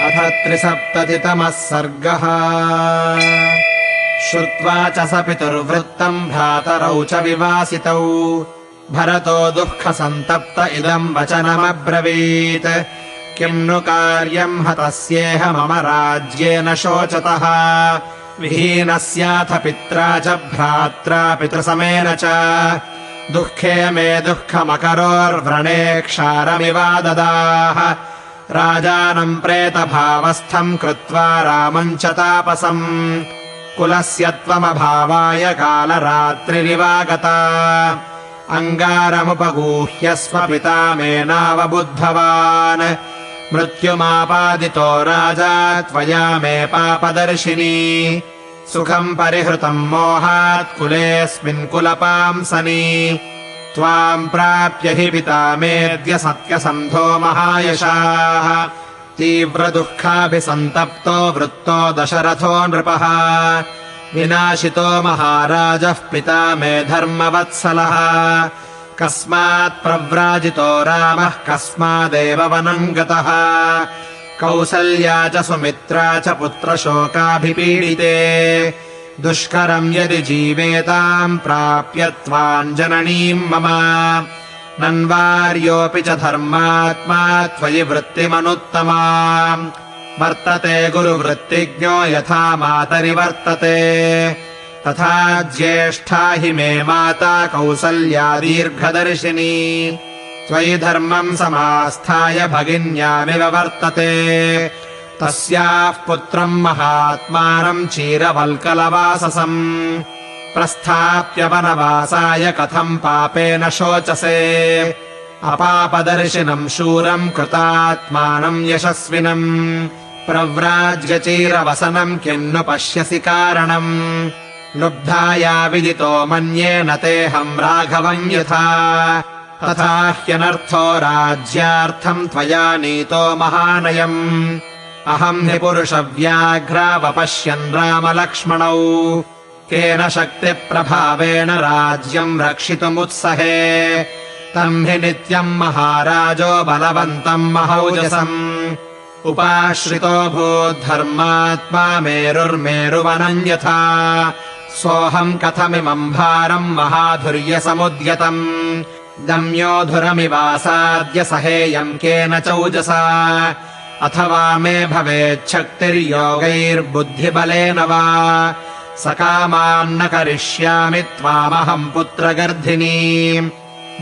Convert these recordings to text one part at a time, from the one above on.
अथ 73तमः सर्गः। श्रुत्वा च स पितुर्वृत्तम् भ्रातरौ च विवासितौ भरतो दुःखसन्तप्त इदम् वचनमब्रवीत्। किम् नु कार्यम् हतस्येह मम राज्येन शोचतः विहीनस्याथ पित्रा च भ्रात्रा पितृसमेन च। दुःखे मे दुःखमकरोर्व्रणे क्षारमिवाददाः राजानम् प्रेतभावस्थम् कृत्वा रामम् च तापसम्। कुलस्य त्वमभावाय कालरात्रिरिवागता अङ्गारमुपगूह्य स्वपिता मे नावबुद्धवान्। मृत्युमापादितो राजा त्वया मे पापदर्शिनी सुखम् परिहृतम् मोहात् कुलेऽस्मिन् कुलपांसनि। त्वाम् प्राप्य हि पिता मेऽद्य सत्यसन्धो महायशाः तीव्रदुःखाभिसन्तप्तो वृत्तो दशरथो नृपः। विनाशितो महाराजः पिता मे धर्मवत्सलः कस्मात् प्रव्राजितो रामः कस्मादेव वनम् गतः। कौसल्या च सुमित्रा च पुत्रशोकाभिपीडिते दुष्करम् यदि जीवेताम् प्राप्य त्वाम् जननीम् मम। नन्वार्योऽपि च धर्मात्मा त्वयि वृत्तिमनुत्तमा वर्तते गुरुवृत्तिज्ञो यथा मातरि वर्तते तथा ज्येष्ठा हि मे माता कौसल्या दीर्घदर्शिनी। त्वयि धर्मम् समास्थाय भगिन्यामिव वर्तते तस्याः पुत्रम् महात्मानम् चीरवल्कलवाससम्। प्रस्थाप्य वनवासाय कथम् पापेन शोचसे अपापदर्शिनम् शूरम् कृतात्मानम् यशस्विनम्। प्रव्राज्य चीरवसनम् किन्नु पश्यसि कारणम् लुब्धाया विदितो मन्ये न तेऽहम् राघवम् यथा। तथा ह्यनर्थो राज्यार्थम् त्वया नीतो महानयम्। अहम् हि पुरुषव्याघ्रावपश्यन् रामलक्ष्मणौ केन शक्तिप्रभावेण राज्यम् रक्षितुमुत्सहे। तम् हि नित्यम् महाराजो बलवन्तम् महौजसम् उपाश्रितो भूद्धर्मात्मा मेरुर्मेरुवनम् यथा। सोऽहम् कथमिमम् भारम् महाधुर्यसमुद्यतम् दम्योधुरमिवासाद्य सहेयम् केन चौजसा। अथवा मे भवेच्छक्तिर्योगैर्बुद्धिबलेन वा सकामान्न करिष्यामि त्वामहम् पुत्रगर्धिनी।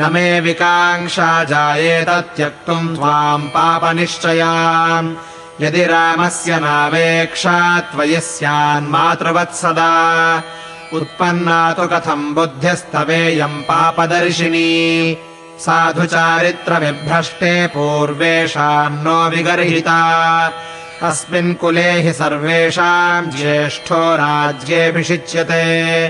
न मे विकाङ्क्षा जायेत त्यक्तुम् त्वाम् पापनिश्चया। यदि रामस्य नावेक्षा त्वयि स्यान्मातृवत्सदा उत्पन्ना तु कथम् बुद्धिस्तवेयम् पापदर्शिनी। साधुचारित्रविभ्रष्टे पूर्वेषान्नो विगर्हिता अस्मिन् कुले हि सर्वेषाम् ज्येष्ठो राज्येऽभिषिच्यते।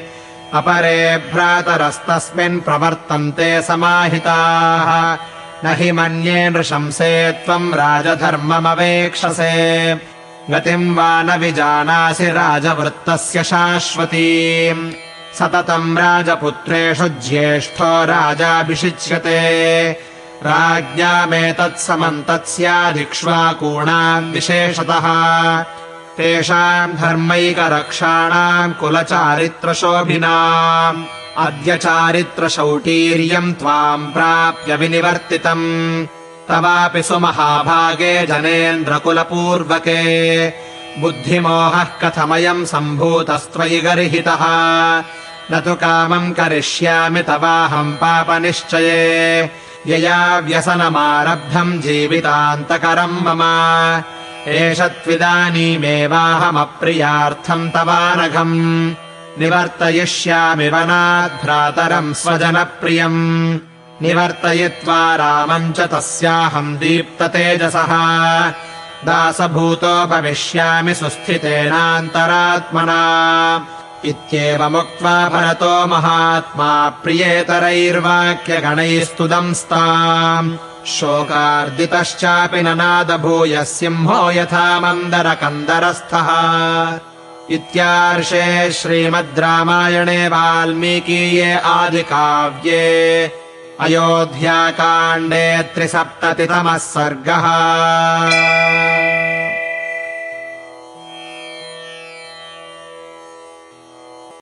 अपरे भ्रातरस्तस्मिन् प्रवर्तन्ते समाहिताः न हि मन्ये नृशंसे त्वम् राजधर्ममवेक्षसे। गतिम् वा न विजानासि राजवृत्तस्य शाश्वतीम् सततम् राजपुत्रेषु ज्येष्ठो राजाभिषिच्यते। राज्ञामेतत्समम् तत्स्यादिक्ष्वाकूणाम् विशेषतः तेषाम् धर्मैकरक्षाणाम् कुलचारित्रशोभिनाम्। अद्य चारित्रशौटीर्यम् त्वाम् प्राप्य विनिवर्तितम् तवापि सुमहाभागे जनेन्द्रकुलपूर्वके। बुद्धिमोहः कथमयम् सम्भूतस्त्वयि गर्हितः न तु कामम् करिष्यामि तवाहम् पापनिश्चये। यया व्यसनमारब्धम् जीवितान्तकरम् मम एष त्विदानीमेवाहमप्रियार्थम् तवानघम्। निवर्तयिष्यामि वनात् भ्रातरम् स्वजनप्रियम् निवर्तयित्वा रामम् च तस्याहम् दीप्ततेजसः। दासभूतो भविष्यामि सुस्थितेनान्तरात्मना इत्येवमुक्त्वा भरतो महात्मा प्रियेतरैर्वाक्यगणैस्तुदंस्ताम्। शोकार्दितश्चापि ननाद भूयः सिंहो यथा मन्दरकन्दरस्थः। इत्यार्षे श्रीमद् रामायणे वाल्मीकीये आदिकाव्ये अयोध्याकाण्डे 73तमः सर्गः।